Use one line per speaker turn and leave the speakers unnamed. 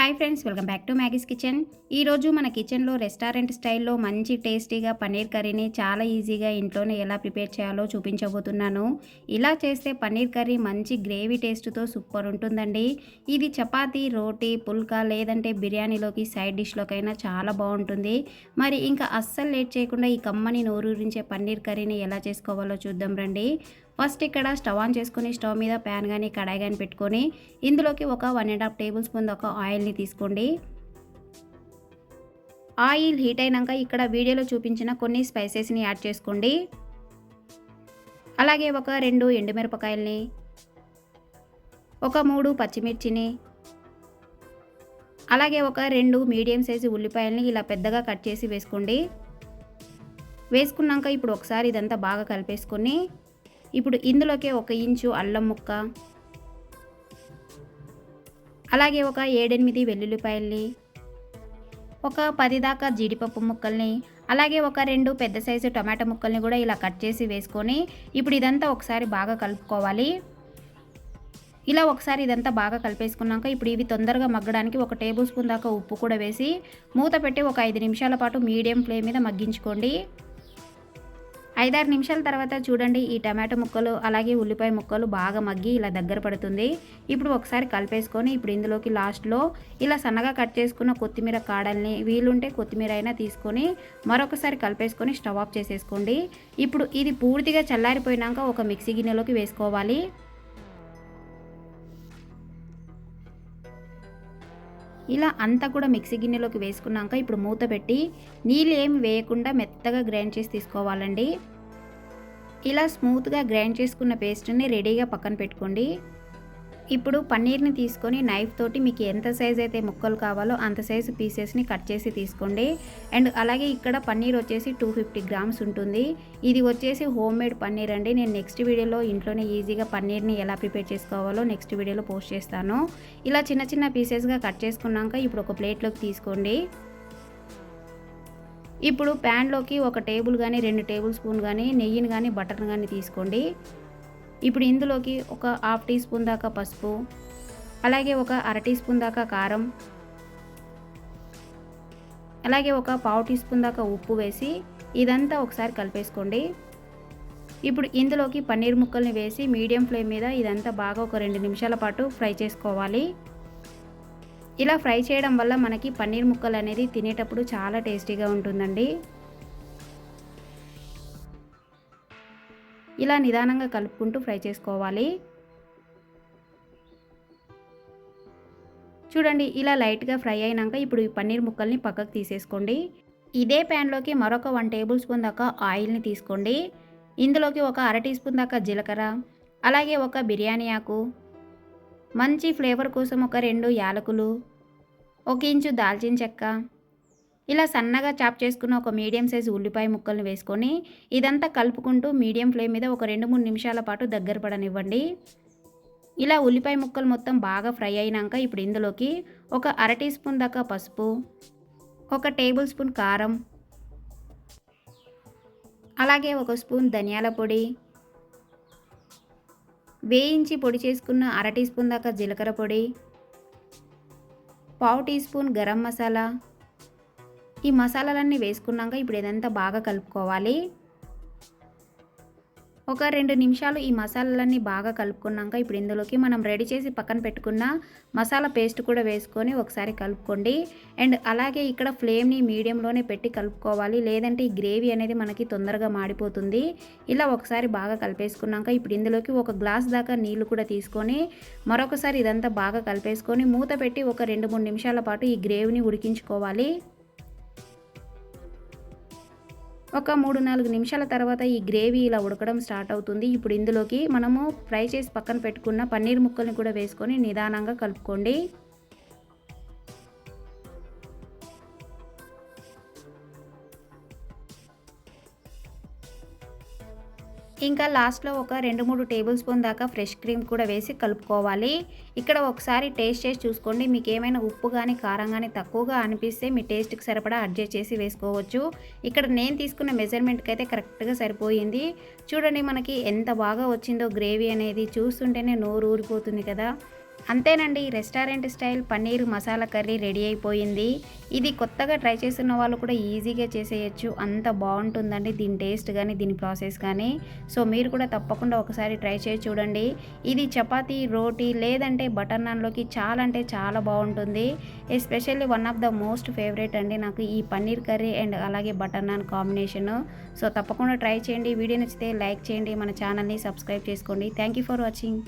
Hi friends, welcome back to Maggie's kitchen. ఈరోజు మన కిచెన్లో రెస్టారెంట్ స్టైల్లో మంచి టేస్టీగా పన్నీర్ కర్రీని చాలా ఈజీగా ఇంట్లోనే ఎలా ప్రిపేర్ చేయాలో చూపించబోతున్నాను. ఇలా చేస్తే పన్నీర్ కర్రీ మంచి గ్రేవీ టేస్ట్తో సూపర్ ఉంటుందండి. ఇది చపాతీ, రోటీ, పుల్కా లేదంటే బిర్యానీలోకి సైడ్ డిష్లోకైనా చాలా బాగుంటుంది. మరి ఇంకా అస్సలు లేట్ చేయకుండా ఈ కమ్మని నోరూరించే పన్నీర్ కర్రీని ఎలా చేసుకోవాలో చూద్దాం రండి. ఫస్ట్ ఇక్కడ స్టవ్ ఆన్ చేసుకొని స్టవ్ మీద ప్యాన్ కానీ కడాయి కానీ పెట్టుకొని ఇందులోకి ఒక 1.5 టేబుల్ స్పూన్ దాకా ఆయిల్ని తీసుకోండి. ఆయిల్ హీట్ అయినాక ఇక్కడ వీడియోలో చూపించిన కొన్ని స్పైసెస్ని యాడ్ చేసుకోండి. అలాగే ఒక 2 ఎండుమిరపకాయల్ని, ఒక 3 పచ్చిమిర్చిని, అలాగే ఒక 2 మీడియం సైజు ఉల్లిపాయల్ని ఇలా పెద్దగా కట్ చేసి వేసుకోండి. వేసుకున్నాక ఇప్పుడు ఒకసారి ఇదంతా బాగా కలిపేసుకొని ఇప్పుడు ఇందులోకి 1 ఇంచు అల్లం ముక్క, అలాగే ఒక 7-8 వెల్లుల్లిపాయల్ని, ఒక 10 దాకా జీడిపప్పు ముక్కల్ని, అలాగే ఒక 2 పెద్ద సైజు టమాటా ముక్కల్ని కూడా ఇలా కట్ చేసి వేసుకొని ఇప్పుడు ఇదంతా ఒకసారి బాగా కలుపుకోవాలి. ఇలా ఒకసారి ఇదంతా బాగా కలిపేసుకున్నాక ఇప్పుడు ఇవి తొందరగా మగ్గడానికి 1 టేబుల్ స్పూన్ దాకా ఉప్పు కూడా వేసి మూత పెట్టి ఒక 5 నిమిషాల పాటు మీడియం ఫ్లేమ్ మీద మగ్గించుకోండి. 5-6 నిమిషాల తర్వాత చూడండి, ఈ టమాటో ముక్కలు అలాగే ఉల్లిపాయ ముక్కలు బాగా మగ్గి ఇలా దగ్గర పడుతుంది. ఇప్పుడు ఒకసారి కలిపేసుకొని ఇప్పుడు ఇందులోకి లాస్ట్లో ఇలా సన్నగా కట్ చేసుకున్న కొత్తిమీర కాడల్ని, వీలుంటే కొత్తిమీర అయినా తీసుకొని మరొకసారి కలిపేసుకొని స్టవ్ ఆఫ్ చేసేసుకోండి. ఇప్పుడు ఇది పూర్తిగా చల్లారిపోయినాక ఒక మిక్సీ గిన్నెలోకి వేసుకోవాలి. ఇలా అంతా కూడా మిక్సీ గిన్నెలోకి వేసుకున్నాక ఇప్పుడు మూత పెట్టి నీళ్ళు ఏమి వేయకుండా మెత్తగా గ్రైండ్ చేసి తీసుకోవాలండి. ఇలా స్మూత్గా గ్రైండ్ చేసుకున్న పేస్ట్ని రెడీగా పక్కన పెట్టుకోండి. ఇప్పుడు పన్నీర్ని తీసుకొని నైఫ్ తోటి మీకు ఎంత సైజ్ అయితే ముక్కలు కావాలో అంత సైజు పీసెస్ని కట్ చేసి తీసుకోండి. అండ్ అలాగే ఇక్కడ పన్నీర్ వచ్చేసి 250 గ్రామ్స్ ఉంటుంది. ఇది వచ్చేసి హోమ్ మేడ్ పన్నీర్ అండి. నేను నెక్స్ట్ వీడియోలో ఇంట్లోనే ఈజీగా పన్నీర్ని ఎలా ప్రిపేర్ చేసుకోవాలో నెక్స్ట్ వీడియోలో పోస్ట్ చేస్తాను. ఇలా చిన్న చిన్న పీసెస్గా కట్ చేసుకున్నాక ఇప్పుడు ఒక ప్లేట్లోకి తీసుకోండి. ఇప్పుడు ప్యాన్లోకి 1 టేబుల్ కానీ 2 టేబుల్ స్పూన్ కానీ నెయ్యిని కానీ బటర్ని కానీ తీసుకోండి. ఇప్పుడు ఇందులోకి ఒక 1/2 టీ స్పూన్ దాకా పసుపు, అలాగే ఒక 1/2 టీ స్పూన్ దాకా కారం, అలాగే ఒక 1/2 టీ స్పూన్ దాకా ఉప్పు వేసి ఇదంతా ఒకసారి కలిపేసుకోండి. ఇప్పుడు ఇందులోకి పన్నీర్ ముక్కల్ని వేసి మీడియం ఫ్లేమ్ మీద ఇదంతా బాగా ఒక 2 నిమిషాల పాటు ఫ్రై చేసుకోవాలి. ఇలా ఫ్రై చేయడం వల్ల మనకి పన్నీర్ ముక్కలు అనేది తినేటప్పుడు చాలా టేస్టీగా ఉంటుందండి. ఇలా నిదానంగా కలుపుకుంటూ ఫ్రై చేసుకోవాలి. చూడండి, ఇలా లైట్గా ఫ్రై అయినాక ఇప్పుడు ఈ పన్నీర్ ముక్కల్ని పక్కకు తీసేసుకోండి. ఇదే ప్యాన్లోకి మరొక 1 టేబుల్ స్పూన్ దాకా ఆయిల్ని తీసుకోండి. ఇందులోకి ఒక 1/2 టీ స్పూన్ దాకా జీలకర్ర, అలాగే ఒక బిర్యానీ ఆకు, మంచి ఫ్లేవర్ కోసం ఒక 2 యాలకులు, 1 ఇంచు దాల్చిన చెక్క, ఇలా సన్నగా చాప్ చేసుకున్న ఒక మీడియం సైజు ఉల్లిపాయ ముక్కల్ని వేసుకొని ఇదంతా కలుపుకుంటూ మీడియం ఫ్లేమ్ మీద ఒక 2-3 నిమిషాల పాటు దగ్గర పడనివ్వండి. ఇలా ఉల్లిపాయ ముక్కలు మొత్తం బాగా ఫ్రై అయినాక ఇప్పుడు ఇందులోకి ఒక 1/2 టీ స్పూన్ దాకా పసుపు, 1 టేబుల్ స్పూన్ కారం, అలాగే 1 స్పూన్ ధనియాల పొడి, వేయించి పొడి చేసుకున్న 1/2 టీ స్పూన్ దాకా జీలకర్ర పొడి, 1/2 టీ స్పూన్ గరం మసాలా. ఈ మసాలాలన్నీ వేసుకున్నాక ఇప్పుడు ఇదంతా బాగా కలుపుకోవాలి. ఒక 2 నిమిషాలు ఈ మసాలాలన్నీ బాగా కలుపుకున్నాక ఇప్పుడు ఇందులోకి మనం రెడీ చేసి పక్కన పెట్టుకున్న మసాలా పేస్ట్ కూడా వేసుకొని ఒకసారి కలుపుకోండి. అండ్ అలాగే ఇక్కడ ఫ్లేమ్ని మీడియంలోనే పెట్టి కలుపుకోవాలి, లేదంటే ఈ గ్రేవీ అనేది మనకి తొందరగా మాడిపోతుంది. ఇలా ఒకసారి బాగా కలిపేసుకున్నాక ఇప్పుడు ఇందులోకి 1 గ్లాస్ దాకా నీళ్లు కూడా తీసుకొని మరొకసారి ఇదంతా బాగా కలిపేసుకొని మూత పెట్టి ఒక 2-3 నిమిషాల పాటు ఈ గ్రేవీని ఉడికించుకోవాలి. ఒక 3-4 నిమిషాల తర్వాత ఈ గ్రేవీ ఇలా ఉడకడం స్టార్ట్ అవుతుంది. ఇప్పుడు ఇందులోకి మనము ఫ్రై చేసి పక్కన పెట్టుకున్న పన్నీర్ ముక్కల్ని కూడా వేసుకొని నిదానంగా కలుపుకోండి. ఇంకా లాస్ట్లో ఒక 2-3 టేబుల్ స్పూన్ దాకా ఫ్రెష్ క్రీమ్ కూడా వేసి కలుపుకోవాలి. ఇక్కడ ఒకసారి టేస్ట్ చేసి చూసుకోండి. మీకు ఏమైనా ఉప్పు కానీ కారం కానీ తక్కువగా అనిపిస్తే మీ టేస్ట్కి సరిపడా అడ్జస్ట్ చేసి వేసుకోవచ్చు. ఇక్కడ నేను తీసుకున్న మెజర్మెంట్కి అయితే కరెక్ట్గా సరిపోయింది. చూడండి మనకి ఎంత బాగా వచ్చిందో గ్రేవీ అనేది, చూస్తుంటేనే నోరు ఊరిపోతుంది కదా. అంతేనండి, restaurant style paneer masala curry ready అయిపోయింది. ఇది కొత్తగా ట్రై చేస్తున్న వాళ్ళు కూడా ఈజీగా చేసేయచ్చు. అంత బాగుంటుందండి దీని టేస్ట్ కానీ, దీని ప్రాసెస్ కానీ. సో మీరు కూడా తప్పకుండా ఒకసారి ట్రై చేసి చూడండి. ఇది చపాతీ, రోటీ లేదంటే బటర్ నాన్‌లోకి చాలా అంటే చాలా బాగుంటుంది. Especially one of the most favourite అండి నాకు ఈ పన్నీర్ కర్రీ అండ్ అలాగే బటర్ నాన్ కాంబినేషను. సో తప్పకుండా ట్రై చేయండి. వీడియో నచ్చితే లైక్ చేయండి. మన ఛానల్‌ని సబ్స్క్రైబ్ చేసుకోండి. Thank you for watching.